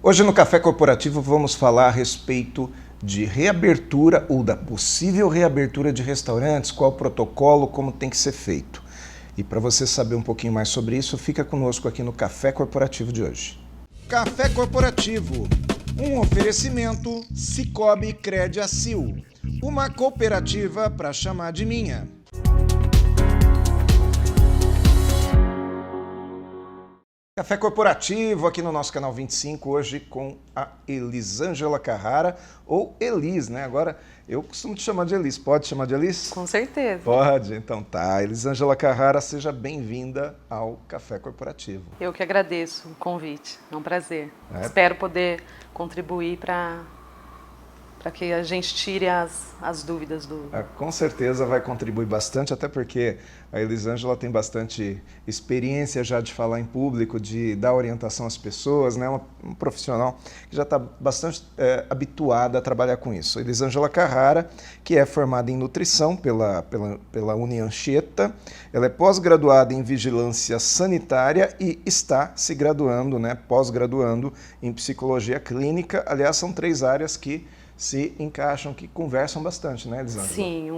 Hoje no Café Corporativo vamos falar a respeito de reabertura ou da possível reabertura de restaurantes, qual o protocolo, como tem que ser feito. E para você saber um pouquinho mais sobre isso, fica conosco aqui no Café Corporativo de hoje. Café Corporativo, um oferecimento Cicobi Crediacil, uma cooperativa para chamar de minha. Café Corporativo aqui no nosso canal 25, hoje com a Elisângela Carrara, ou Elis, né? Agora eu costumo te chamar de Elis, pode chamar de Elis? Com certeza. Pode, então tá. Elisângela Carrara, seja bem-vinda ao Café Corporativo. Eu que agradeço o convite, é um prazer. É. Espero poder contribuir para que a gente tire as dúvidas do... Com certeza vai contribuir bastante, até porque a Elisângela tem bastante experiência já de falar em público, de dar orientação às pessoas, né? Um profissional que já está bastante habituada a trabalhar com isso. Elisângela Carrara, que é formada em nutrição pela Unianchieta, ela é pós-graduada em vigilância sanitária e está se graduando, né? Pós-graduando em psicologia clínica. Aliás, são 3 áreas que se encaixam, que conversam bastante, né, Elisângela? Sim,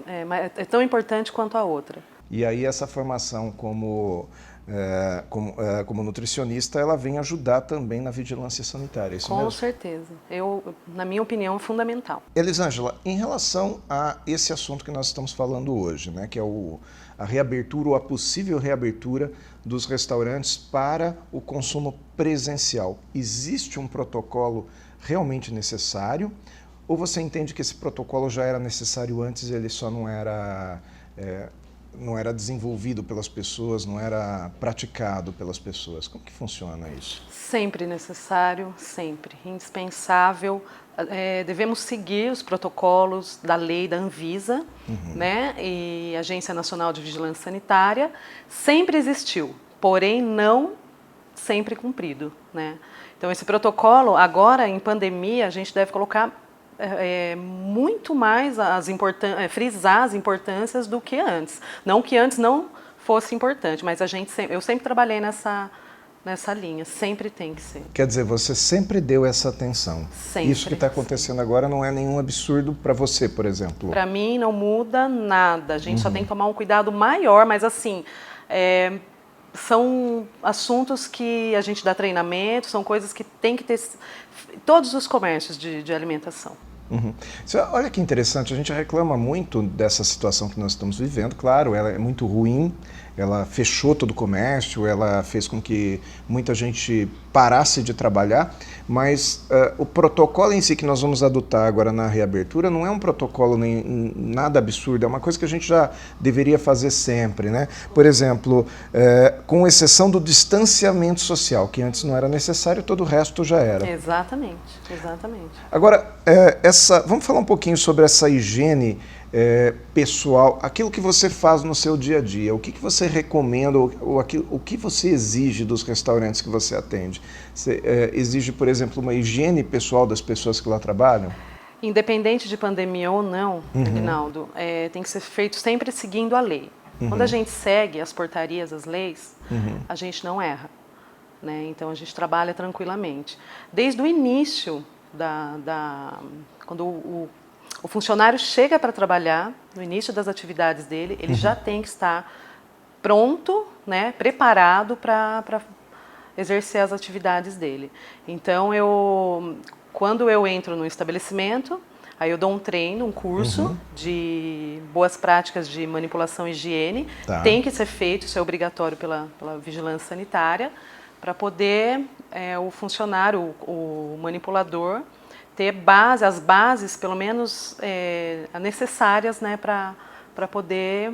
é tão importante quanto a outra. E aí essa formação como nutricionista, ela vem ajudar também na vigilância sanitária, é isso mesmo? Com certeza. Na minha opinião, é fundamental. Elisângela, em relação a esse assunto que nós estamos falando hoje, né, que é a reabertura ou a possível reabertura dos restaurantes para o consumo presencial, existe um protocolo realmente necessário, ou você entende que esse protocolo já era necessário antes e ele só não era desenvolvido pelas pessoas, não era praticado pelas pessoas? Como que funciona isso? Sempre necessário, sempre. Indispensável. Devemos seguir os protocolos da lei da Anvisa, né? E Agência Nacional de Vigilância Sanitária. Sempre existiu, porém não sempre cumprido, né? Então, esse protocolo, agora em pandemia, a gente deve colocar muito mais frisar as importâncias do que antes. Não que antes não fosse importante, mas eu sempre trabalhei nessa linha, sempre tem que ser. Quer dizer, você sempre deu essa atenção. Sempre. Isso que está acontecendo agora não é nenhum absurdo para você, por exemplo? Para mim não muda nada, a gente só tem que tomar um cuidado maior, mas assim... São assuntos que a gente dá treinamento, são coisas que tem que ter todos os comércios de alimentação. Olha que interessante, a gente reclama muito dessa situação que nós estamos vivendo, claro, ela é muito ruim, ela fechou todo o comércio, ela fez com que muita gente parasse de trabalhar, mas o protocolo em si que nós vamos adotar agora na reabertura não é um protocolo nem nada absurdo, é uma coisa que a gente já deveria fazer sempre, né? Por exemplo, com exceção do distanciamento social, que antes não era necessário, todo o resto já era. Exatamente, exatamente. Agora, vamos falar um pouquinho sobre essa higiene pessoal, aquilo que você faz no seu dia a dia, o que você recomenda, o que você exige dos restaurantes que você atende? Você exige, por exemplo, uma higiene pessoal das pessoas que lá trabalham? Independente de pandemia ou não, Aguinaldo, tem que ser feito sempre seguindo a lei. Quando a gente segue as portarias, as leis, a gente não erra, né? Então a gente trabalha tranquilamente. Desde o início quando o funcionário chega para trabalhar, no início das atividades dele, ele já tem que estar pronto, né, preparado para exercer as atividades dele. Então, quando eu entro no estabelecimento, aí eu dou um treino, um curso de boas práticas de manipulação e higiene. Tá. Tem que ser feito, isso é obrigatório pela vigilância sanitária, para poder o funcionário, o manipulador, ter as bases, pelo menos necessárias, né, para poder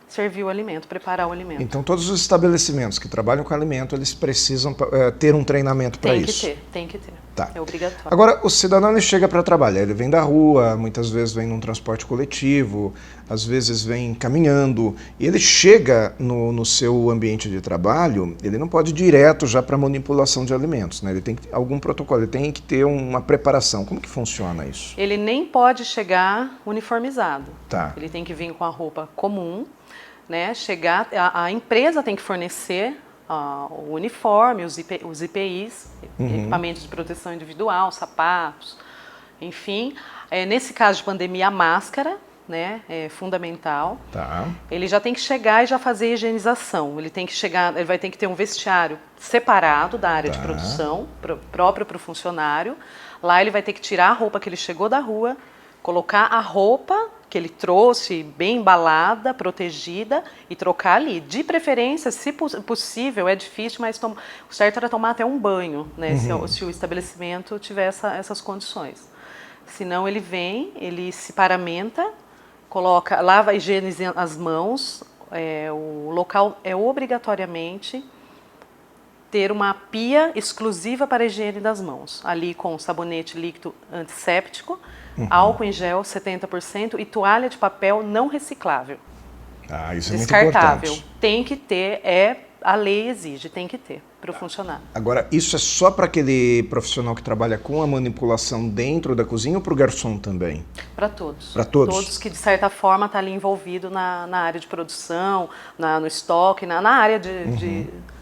servir o alimento, preparar o alimento. Então, todos os estabelecimentos que trabalham com alimento, eles precisam ter um treinamento para isso? Tem que ter. Tá. É obrigatório. Agora, o cidadão ele chega para trabalhar, ele vem da rua, muitas vezes vem num transporte coletivo, às vezes vem caminhando, e ele chega no seu ambiente de trabalho, ele não pode ir direto já para manipulação de alimentos, né? Ele tem que ter algum protocolo, ele tem que ter uma preparação. Como que funciona isso? Ele nem pode chegar uniformizado. Tá. Ele tem que vir com a roupa comum, né? A empresa tem que fornecer o uniforme, os EPIs, equipamentos de proteção individual, sapatos, enfim. Nesse caso de pandemia, a máscara, né, é fundamental. Tá. Ele já tem que chegar e já fazer a higienização. Ele vai ter que ter um vestiário separado da área de produção, próprio para o funcionário. Lá ele vai ter que tirar a roupa que ele chegou da rua, colocar a roupa que ele trouxe bem embalada, protegida, e trocar ali. De preferência, se possível, é difícil, mas o certo era tomar até um banho, né, se o estabelecimento tiver essas condições. Senão ele vem, ele se paramenta, lava, higieniza as mãos. O local é obrigatoriamente ter uma pia exclusiva para a higiene das mãos, ali com sabonete líquido antisséptico, álcool em gel 70% e toalha de papel não reciclável. Isso é descartável. Muito importante. Tem que ter, a lei exige, tem que ter para o funcionário. Agora, isso é só para aquele profissional que trabalha com a manipulação dentro da cozinha ou para o garçom também? Para todos. Para todos? Todos que, de certa forma, estão ali envolvidos na área de produção, no estoque, na área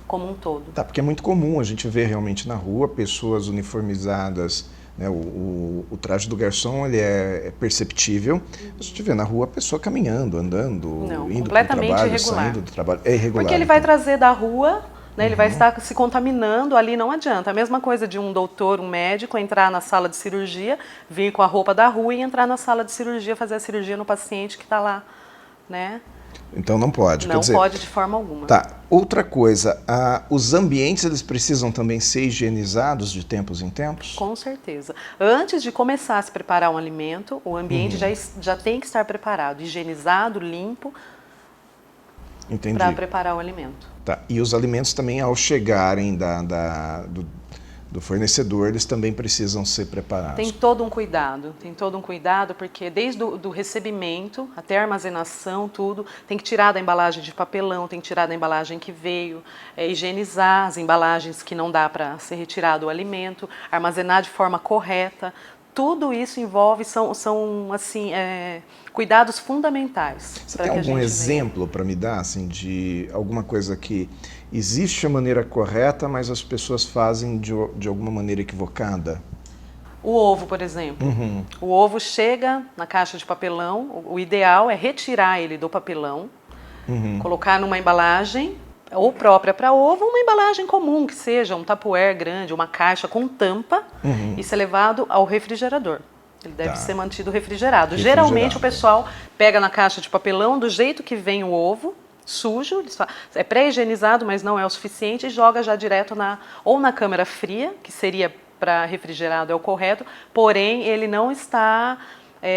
como um todo. Tá, porque é muito comum a gente ver realmente na rua pessoas uniformizadas, né? O traje do garçom ele é perceptível. A gente vê na rua a pessoa caminhando, andando, indo para o trabalho, irregular. Saindo do trabalho. É irregular. Porque ele vai trazer da rua, né, ele vai estar se contaminando ali, não adianta. A mesma coisa de um doutor, um médico, entrar na sala de cirurgia, vir com a roupa da rua e entrar na sala de cirurgia, fazer a cirurgia no paciente que está lá, né? Então não pode. Não pode de forma alguma. Tá. Outra coisa, os ambientes eles precisam também ser higienizados de tempos em tempos? Com certeza. Antes de começar a se preparar um alimento, o ambiente já tem que estar preparado, higienizado, limpo, para preparar o alimento. Tá. E os alimentos também, ao chegarem do fornecedor, eles também precisam ser preparados. Tem todo um cuidado, porque desde o recebimento até a armazenação, tudo, tem que tirar da embalagem de papelão, tem que tirar da embalagem que veio, higienizar as embalagens que não dá para ser retirado o alimento, armazenar de forma correta. Tudo isso envolve, são assim, cuidados fundamentais. Você tem algum exemplo para me dar, assim, de alguma coisa que existe a maneira correta, mas as pessoas fazem de alguma maneira equivocada? O ovo, por exemplo. O ovo chega na caixa de papelão, o ideal é retirar ele do papelão, colocar numa embalagem, ou própria para ovo, ou uma embalagem comum, que seja um tupperware grande, uma caixa com tampa, e ser levado ao refrigerador. Ele deve ser mantido refrigerado. Geralmente o pessoal pega na caixa de papelão do jeito que vem o ovo, sujo, é pré-higienizado, mas não é o suficiente, e joga já direto ou na câmara fria, que seria para refrigerado é o correto, porém ele não está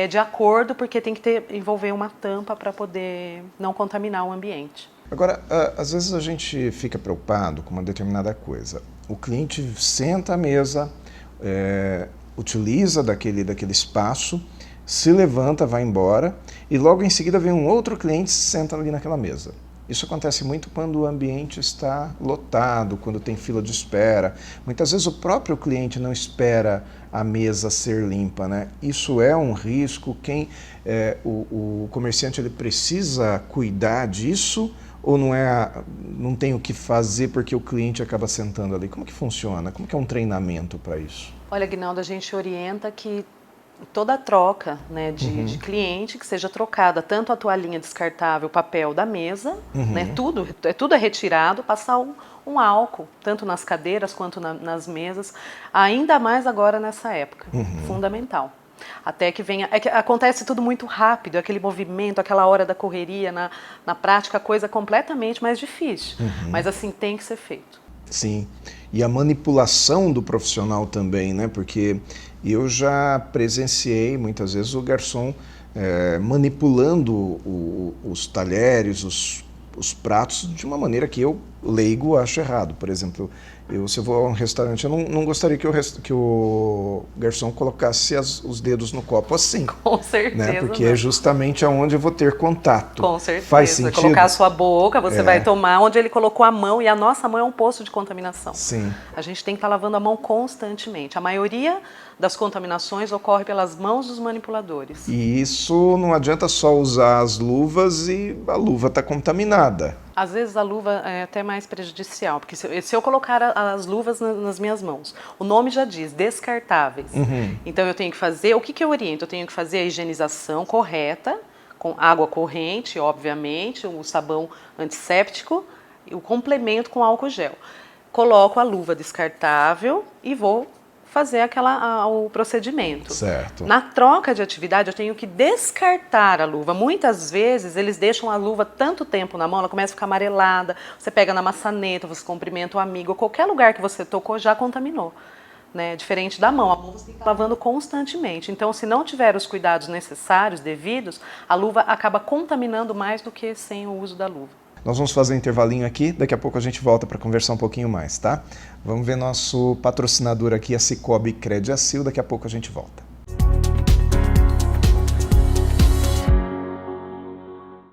de acordo, porque tem que envolver uma tampa para poder não contaminar o ambiente. Agora, às vezes a gente fica preocupado com uma determinada coisa. O cliente senta à mesa, utiliza daquele espaço, se levanta, vai embora e logo em seguida vem um outro cliente e se senta ali naquela mesa. Isso acontece muito quando o ambiente está lotado, quando tem fila de espera. Muitas vezes o próprio cliente não espera a mesa ser limpa, né? Isso é um risco. O comerciante ele precisa cuidar disso ou não tem o que fazer porque o cliente acaba sentando ali? Como que funciona? Como que é um treinamento para isso? Olha, Guinaldo, a gente orienta que toda a troca, né, de cliente, que seja trocada tanto a toalhinha descartável, o papel da mesa, né, tudo é retirado, passar um álcool, tanto nas cadeiras quanto nas mesas, ainda mais agora nessa época, fundamental. Até que venha, acontece tudo muito rápido, aquele movimento, aquela hora da correria, na prática a coisa é completamente mais difícil, mas assim tem que ser feito. Sim, e a manipulação do profissional também, né? Porque eu já presenciei muitas vezes o garçom manipulando os talheres, os pratos de uma maneira que eu, leigo, acho errado. Por exemplo, se eu vou a um restaurante, eu não gostaria que o garçom colocasse os dedos no copo assim. Com certeza. Né? Porque é justamente aonde eu vou ter contato. Com certeza. Faz sentido? Colocar a sua boca, você vai tomar onde ele colocou a mão, e a nossa mão é um poço de contaminação. Sim. A gente tem que estar lavando a mão constantemente. A maioria das contaminações ocorre pelas mãos dos manipuladores. E isso não adianta só usar as luvas e a luva está contaminada. Às vezes a luva é até mais prejudicial, porque se eu colocar as luvas nas minhas mãos, o nome já diz, descartáveis. Então eu tenho que fazer, o que eu oriento? Eu tenho que fazer a higienização correta, com água corrente, obviamente, o sabão antisséptico e o complemento com álcool gel. Coloco a luva descartável e vou fazer o procedimento. Certo. Na troca de atividade, eu tenho que descartar a luva. Muitas vezes, eles deixam a luva tanto tempo na mão, ela começa a ficar amarelada, você pega na maçaneta, você cumprimenta o amigo, qualquer lugar que você tocou já contaminou. Né? Diferente da mão, a mão você tem que estar lavando constantemente. Então, se não tiver os cuidados necessários, devidos, a luva acaba contaminando mais do que sem o uso da luva. Nós vamos fazer um intervalinho aqui, daqui a pouco a gente volta para conversar um pouquinho mais, tá? Vamos ver nosso patrocinador aqui, a Cicobi Crediacil, daqui a pouco a gente volta.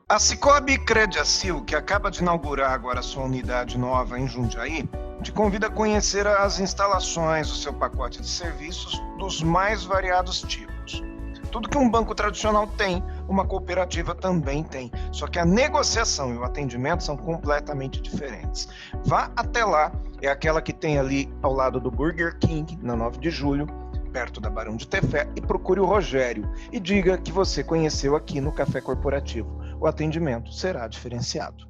A Cicobi Crediacil, que acaba de inaugurar agora sua unidade nova em Jundiaí, te convida a conhecer as instalações, o seu pacote de serviços dos mais variados tipos. Tudo que um banco tradicional tem, uma cooperativa também tem. Só que a negociação e o atendimento são completamente diferentes. Vá até lá, é aquela que tem ali ao lado do Burger King, na 9 de julho, perto da Barão de Tefé, e procure o Rogério e diga que você conheceu aqui no Café Corporativo. O atendimento será diferenciado.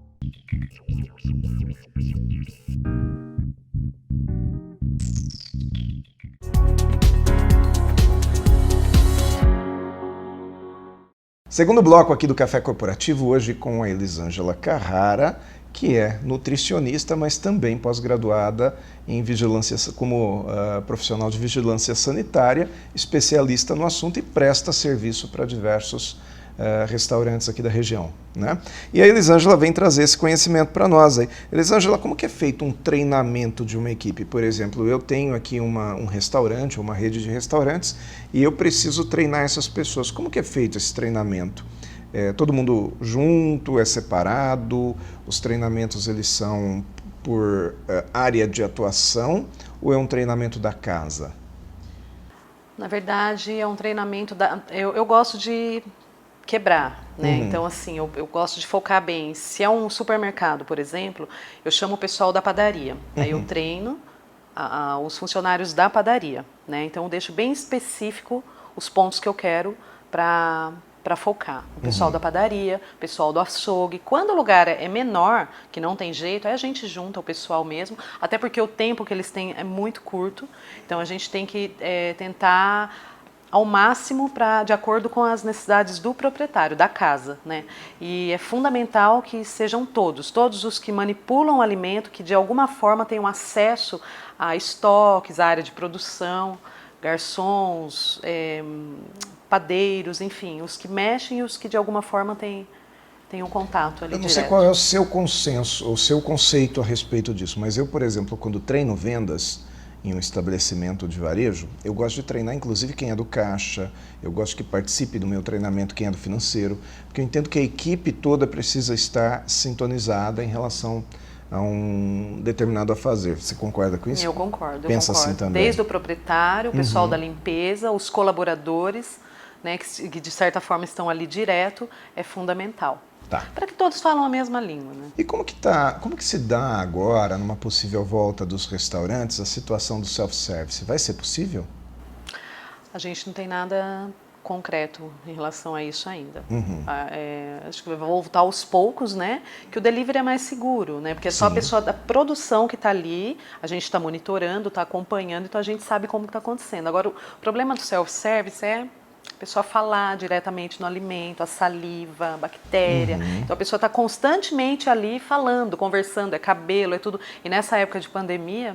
Segundo bloco aqui do Café Corporativo, hoje com a Elisângela Carrara, que é nutricionista, mas também pós-graduada em vigilância, como profissional de vigilância sanitária, especialista no assunto e presta serviço para diversos restaurantes aqui da região, né? E a Elisângela vem trazer esse conhecimento para nós aí. Elisângela, como que é feito um treinamento de uma equipe? Por exemplo, eu tenho aqui um restaurante, uma rede de restaurantes, e eu preciso treinar essas pessoas. Como que é feito esse treinamento? É todo mundo junto, é separado? Os treinamentos eles são por área de atuação ou é um treinamento da casa? Na verdade, é um treinamento eu gosto de quebrar, né? Então, assim, eu gosto de focar bem. Se é um supermercado, por exemplo, eu chamo o pessoal da padaria. Aí eu treino os funcionários da padaria, né? Então, eu deixo bem específico os pontos que eu quero para focar. O pessoal da padaria, o pessoal do açougue. Quando o lugar é menor, que não tem jeito, aí a gente junta o pessoal mesmo, até porque o tempo que eles têm é muito curto. Então, a gente tem que tentar ao máximo de acordo com as necessidades do proprietário, da casa, né? E é fundamental que sejam todos os que manipulam o alimento, que de alguma forma tenham acesso a estoques, a área de produção, garçons, padeiros, enfim, os que mexem e os que de alguma forma têm um contato ali direto. Eu não sei qual é o seu consenso, o seu conceito a respeito disso, mas eu, por exemplo, quando treino vendas em um estabelecimento de varejo, eu gosto de treinar inclusive quem é do caixa, eu gosto que participe do meu treinamento quem é do financeiro, porque eu entendo que a equipe toda precisa estar sintonizada em relação a um determinado afazer. Você concorda com isso? Eu concordo. Pensa assim também? Desde o proprietário, o pessoal da limpeza, os colaboradores, né, que de certa forma estão ali direto, é fundamental. Tá. Para que todos falam a mesma língua, né? E como que se dá agora, numa possível volta dos restaurantes, a situação do self-service? Vai ser possível? A gente não tem nada concreto em relação a isso ainda. Acho que vai voltar aos poucos, né? Que o delivery é mais seguro, né? Porque é só a pessoa da produção que está ali, a gente está monitorando, está acompanhando, então a gente sabe como está acontecendo. Agora, o problema do self-service é a pessoa falar diretamente no alimento, a saliva, a bactéria. Então a pessoa está constantemente ali falando, conversando, é cabelo, é tudo. E nessa época de pandemia,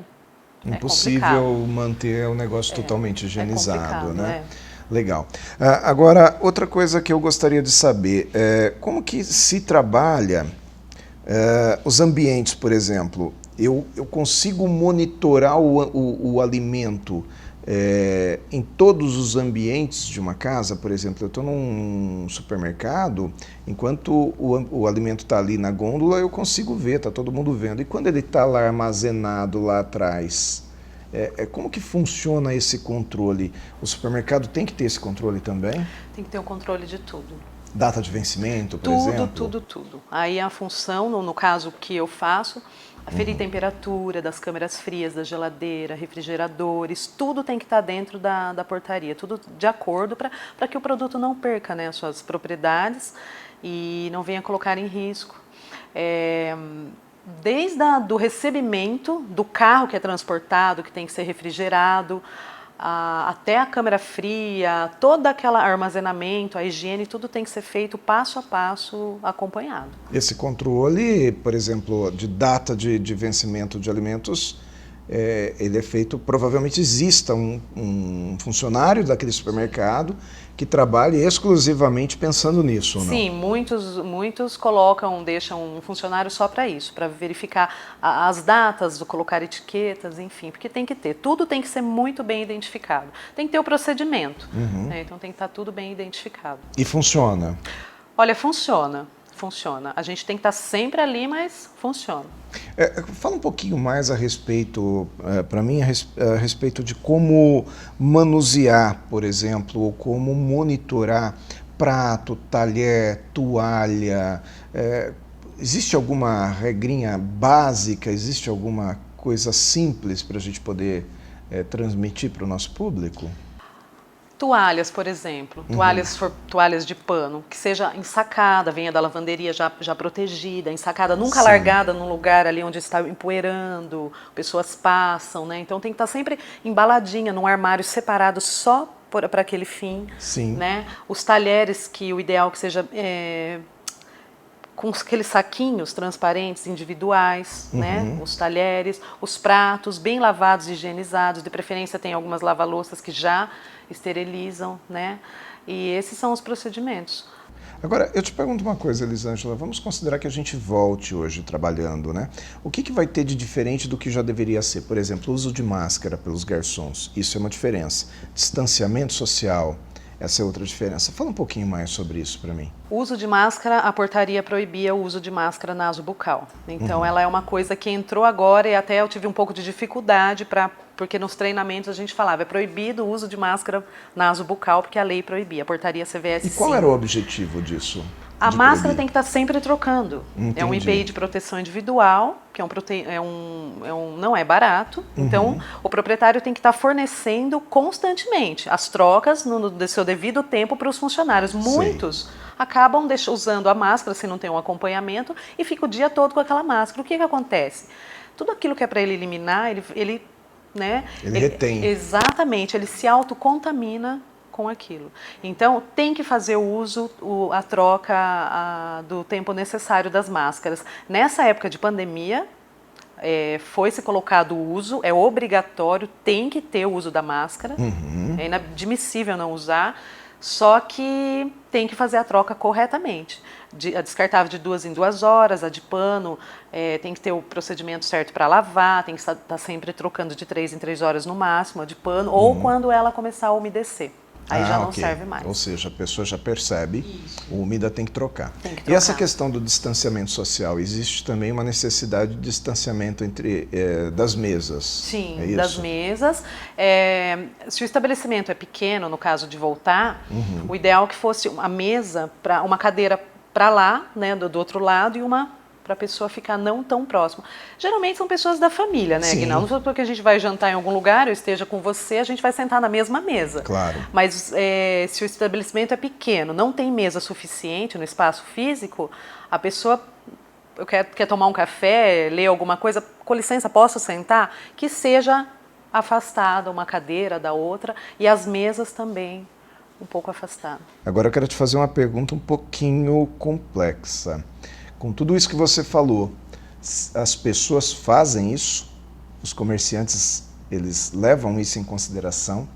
impossível manter o negócio totalmente higienizado, né? Legal. Agora, outra coisa que eu gostaria de saber, como que se trabalha os ambientes, por exemplo? Eu consigo monitorar o alimento em todos os ambientes de uma casa? Por exemplo, eu estou num supermercado, enquanto o alimento está ali na gôndola, eu consigo ver, está todo mundo vendo. E quando ele está lá armazenado lá atrás, como que funciona esse controle? O supermercado tem que ter esse controle também? Tem que ter o controle de tudo. Data de vencimento, por Tudo, exemplo? tudo. Aí a função, no caso que eu faço, aferir temperatura das câmeras frias, da geladeira, refrigeradores, tudo tem que estar dentro da portaria, tudo de acordo para que o produto não perca, né, as suas propriedades e não venha colocar em risco. Desde do recebimento do carro que é transportado, que tem que ser refrigerado, até a câmera fria, todo aquele armazenamento, a higiene, tudo tem que ser feito passo a passo, acompanhado. Esse controle, por exemplo, de data de vencimento de alimentos, ele é feito, provavelmente exista um funcionário daquele supermercado que trabalhe exclusivamente pensando nisso, ou não? Sim, muitos deixam um funcionário só para isso, para verificar as datas, colocar etiquetas, enfim, porque tem que ter, tudo tem que ser muito bem identificado. Tem que ter o procedimento, né? Então tem que estar tudo bem identificado. E funciona? Olha, funciona. A gente tem que estar sempre ali, mas funciona. Fala um pouquinho mais a respeito, para mim, a respeito de como manusear, por exemplo, ou como monitorar prato, talher, toalha. Existe alguma regrinha básica, existe alguma coisa simples para a gente poder transmitir para o nosso público? Toalhas, por exemplo, toalhas de pano, que seja ensacada, venha da lavanderia já protegida, ensacada, nunca Sim. Largada num lugar ali onde está empoeirando, pessoas passam, né? Então tem que estar sempre embaladinha num armário separado só para aquele fim. Sim. Né? Os talheres, que o ideal que seja com aqueles saquinhos transparentes individuais, né? Os talheres, os pratos bem lavados e higienizados, de preferência tem algumas lava-louças que já esterilizam, né? E esses são os procedimentos. Agora, eu te pergunto uma coisa, Elisângela, vamos considerar que a gente volte hoje trabalhando, né? O que vai ter de diferente do que já deveria ser? Por exemplo, o uso de máscara pelos garçons, isso é uma diferença. Distanciamento social, essa é outra diferença. Fala um pouquinho mais sobre isso para mim. O uso de máscara, a portaria proibia o uso de máscara nasobucal. Então, ela é uma coisa que entrou agora e até eu tive um pouco de dificuldade porque nos treinamentos a gente falava, é proibido o uso de máscara nasobucal porque a lei proibia, a portaria CVS. E qual era o objetivo disso? A máscara tem que estar sempre trocando. Entendi. É um EPI de proteção individual, que não é barato. Então, o proprietário tem que estar fornecendo constantemente as trocas no seu devido tempo para os funcionários. Muitos acabam usando a máscara se não tem um acompanhamento e fica o dia todo com aquela máscara. O que acontece? Tudo aquilo que é para ele eliminar, ele retém. Exatamente, ele se autocontamina com aquilo. Então, tem que fazer o uso, a troca do tempo necessário das máscaras. Nessa época de pandemia, foi-se colocado o uso, é obrigatório, tem que ter o uso da máscara, é inadmissível não usar, só que tem que fazer a troca corretamente. A descartável de 2 em 2 horas, a de pano, tem que ter o procedimento certo para lavar, tem que estar sempre trocando de 3 em 3 horas no máximo, a de pano, ou quando ela começar a umedecer. Aí já não serve mais. Ou seja, a pessoa já percebe, o úmida tem que trocar. Tem que trocar. E essa questão do distanciamento social, existe também uma necessidade de distanciamento das mesas? Sim, é isso? Das mesas. Se o estabelecimento é pequeno, no caso de voltar, o ideal é que fosse a mesa, uma cadeira para lá, né, do outro lado, e uma para a pessoa ficar não tão próxima. Geralmente são pessoas da família, né, Aguinaldo? Não só porque a gente vai jantar em algum lugar, eu esteja com você, a gente vai sentar na mesma mesa. Claro. Mas se o estabelecimento é pequeno, não tem mesa suficiente no espaço físico, a pessoa quer tomar um café, ler alguma coisa, com licença, posso sentar? Que seja afastada uma cadeira da outra e as mesas também um pouco afastadas. Agora eu quero te fazer uma pergunta um pouquinho complexa. Com tudo isso que você falou, as pessoas fazem isso? Os comerciantes, eles levam isso em consideração?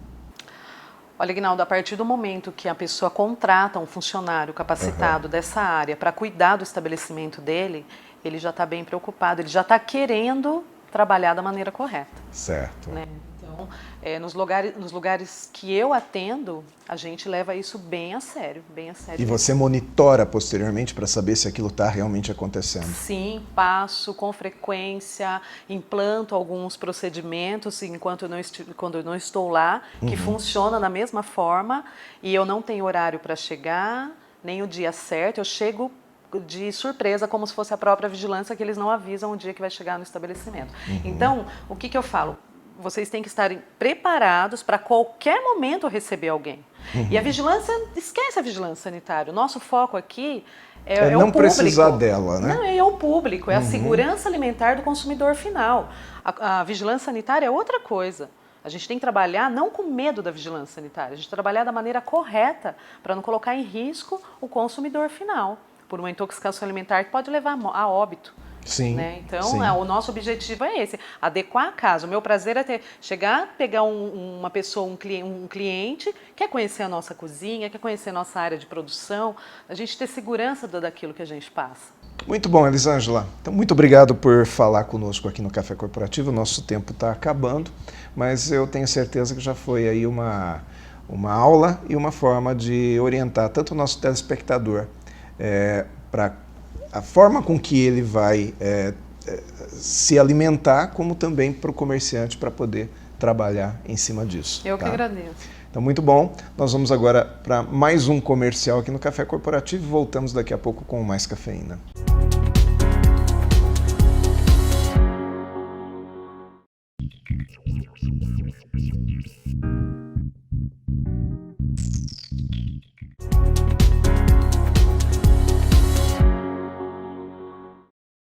Olha, Aguinaldo, a partir do momento que a pessoa contrata um funcionário capacitado dessa área para cuidar do estabelecimento dele, ele já está bem preocupado, ele já está querendo trabalhar da maneira correta. Certo. Né? Então, nos lugares que eu atendo, a gente leva isso bem a sério, bem a sério. E você monitora posteriormente para saber se aquilo está realmente acontecendo? Sim, passo com frequência, implanto alguns procedimentos quando eu não estou lá, que funciona da mesma forma e eu não tenho horário para chegar, nem o dia certo, eu chego de surpresa, como se fosse a própria vigilância, que eles não avisam o dia que vai chegar no estabelecimento. Então, o que eu falo? Vocês têm que estarem preparados para qualquer momento receber alguém. E a vigilância, esquece a vigilância sanitária. O nosso foco aqui é não o público. precisar dela, né? Não, é o público, é a segurança alimentar do consumidor final. A vigilância sanitária é outra coisa. A gente tem que trabalhar não com medo da vigilância sanitária, a gente tem que trabalhar da maneira correta para não colocar em risco o consumidor final por uma intoxicação alimentar que pode levar a óbito. Sim, né? Então, sim. O nosso objetivo é esse, adequar a casa. O meu prazer é chegar, pegar uma pessoa, um cliente, quer conhecer a nossa cozinha, quer conhecer a nossa área de produção, a gente ter segurança daquilo que a gente passa. Muito bom, Elisângela. Então, muito obrigado por falar conosco aqui no Café Corporativo. O nosso tempo está acabando, mas eu tenho certeza que já foi aí uma aula e uma forma de orientar tanto o nosso telespectador para a forma com que ele vai se alimentar, como também para o comerciante para poder trabalhar em cima disso. Eu que agradeço. Então, muito bom. Nós vamos agora para mais um comercial aqui no Café Corporativo e voltamos daqui a pouco com mais cafeína.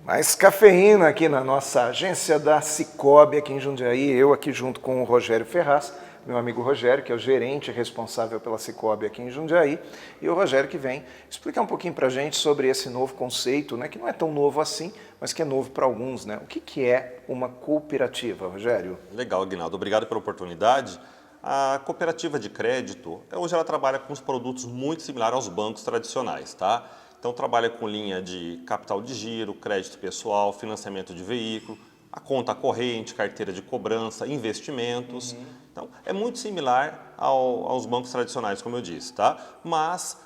Mais cafeína aqui na nossa agência da Sicoob, aqui em Jundiaí. Eu aqui junto com o Rogério Ferraz, meu amigo Rogério, que é o gerente responsável pela Sicoob aqui em Jundiaí. E o Rogério que vem explicar um pouquinho para a gente sobre esse novo conceito, né, que não é tão novo assim, mas que é novo para alguns, né? O que é uma cooperativa, Rogério? Legal, Aguinaldo. Obrigado pela oportunidade. A cooperativa de crédito, hoje ela trabalha com os produtos muito similares aos bancos tradicionais, tá? Então trabalha com linha de capital de giro, crédito pessoal, financiamento de veículo, a conta corrente, carteira de cobrança, investimentos. Então é muito similar aos bancos tradicionais, como eu disse, tá? Mas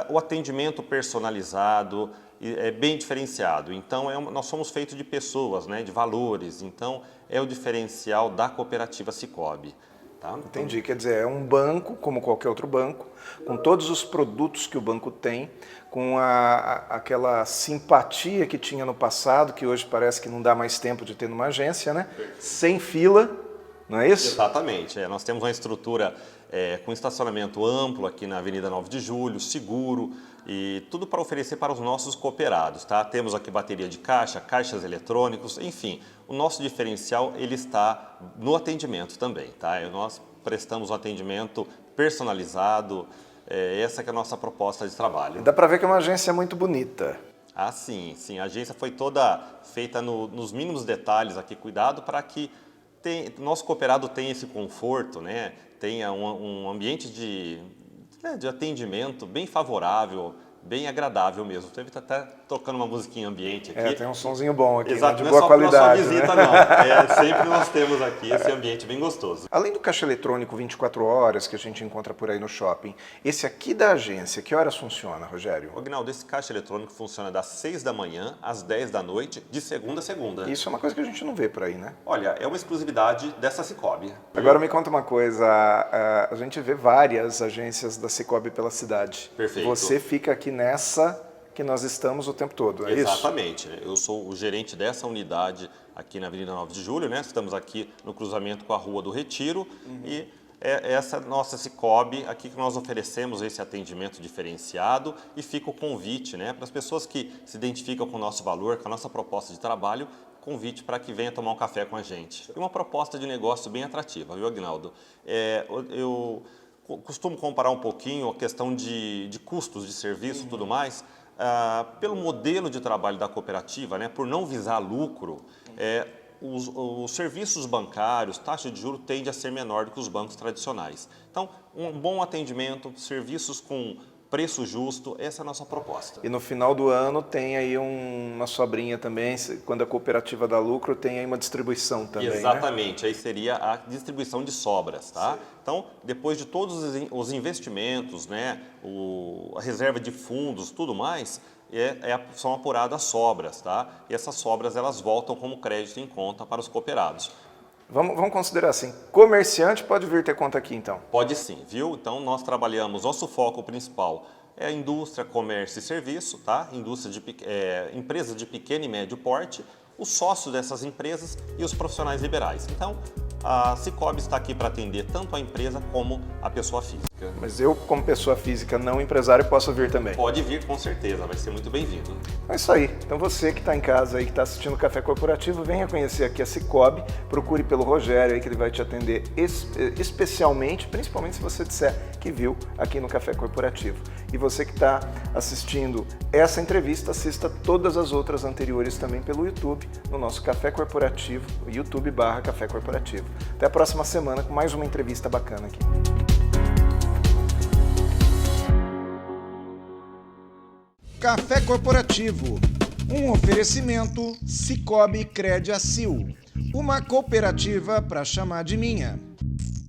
o atendimento personalizado é bem diferenciado. Então nós somos feitos de pessoas, né, de valores. Então é o diferencial da cooperativa Sicoob. Tá? Entendi, quer dizer, é um banco, como qualquer outro banco, com todos os produtos que o banco tem, com aquela simpatia que tinha no passado, que hoje parece que não dá mais tempo de ter numa agência, né? Sem fila, não é isso? Exatamente, nós temos uma estrutura com estacionamento amplo aqui na Avenida 9 de Julho, seguro, e tudo para oferecer para os nossos cooperados, tá? Temos aqui bateria de caixa, caixas eletrônicos, enfim, o nosso diferencial ele está no atendimento também, tá? Nós prestamos um atendimento personalizado, essa que é a nossa proposta de trabalho. Dá para ver que é uma agência muito bonita. Ah, sim, sim, a agência foi toda feita nos mínimos detalhes aqui, cuidado para que nosso cooperado tenha esse conforto, né? Tenha um ambiente de atendimento bem favorável, bem agradável mesmo. Deve estar até tocando uma musiquinha ambiente aqui. Tem um sonzinho bom aqui, exato, de não boa qualidade. Não é só visita, né? não. Sempre nós temos aqui esse ambiente bem gostoso. Além do caixa eletrônico 24 horas que a gente encontra por aí no shopping, esse aqui da agência, que horas funciona, Rogério? Aguinaldo, esse caixa eletrônico funciona das 6 da manhã às 10 da noite, de segunda a segunda. Isso é uma coisa que a gente não vê por aí, né? Olha, é uma exclusividade dessa Sicoob. Agora me conta uma coisa, a gente vê várias agências da Sicoob pela cidade. Perfeito. Você fica aqui nessa que nós estamos o tempo todo, é isso? Exatamente. Eu sou o gerente dessa unidade aqui na Avenida 9 de Julho, né? Estamos aqui no cruzamento com a Rua do Retiro e essa nossa Sicoob aqui que nós oferecemos esse atendimento diferenciado e fica o convite, né? Para as pessoas que se identificam com o nosso valor, com a nossa proposta de trabalho, convite para que venha tomar um café com a gente. E uma proposta de negócio bem atrativa, viu, Aguinaldo? Eu costumo comparar um pouquinho a questão de custos de serviço e tudo mais. Pelo modelo de trabalho da cooperativa, né, por não visar lucro, os serviços bancários, taxa de juros tende a ser menor do que os bancos tradicionais. Então, um bom atendimento, serviços com preço justo, essa é a nossa proposta. E no final do ano tem aí uma sobrinha também, quando a cooperativa dá lucro, tem aí uma distribuição também, exatamente, né? Aí seria a distribuição de sobras, tá? Sim. Então, depois de todos os investimentos, né, a reserva de fundos, tudo mais, são apuradas sobras, tá? E essas sobras, elas voltam como crédito em conta para os cooperados. Vamos considerar assim, comerciante pode vir ter conta aqui então? Pode sim, viu? Então nós trabalhamos, nosso foco principal é a indústria, comércio e serviço, tá? Empresas de pequeno e médio porte, os sócios dessas empresas e os profissionais liberais. Então, a Cicobi está aqui para atender tanto a empresa como a pessoa física. Mas eu, como pessoa física não empresário, posso vir também? Pode vir, com certeza, vai ser muito bem-vindo. É isso aí. Então você que está em casa aí, que está assistindo o Café Corporativo, venha conhecer aqui a Cicobi, procure pelo Rogério aí que ele vai te atender especialmente, principalmente se você disser que viu aqui no Café Corporativo. E você que está assistindo essa entrevista, assista todas as outras anteriores também pelo YouTube, no nosso Café Corporativo, YouTube/Café Corporativo. Até a próxima semana com mais uma entrevista bacana aqui. Café Corporativo, um oferecimento Cicobi Crédito Acil, uma cooperativa para chamar de minha.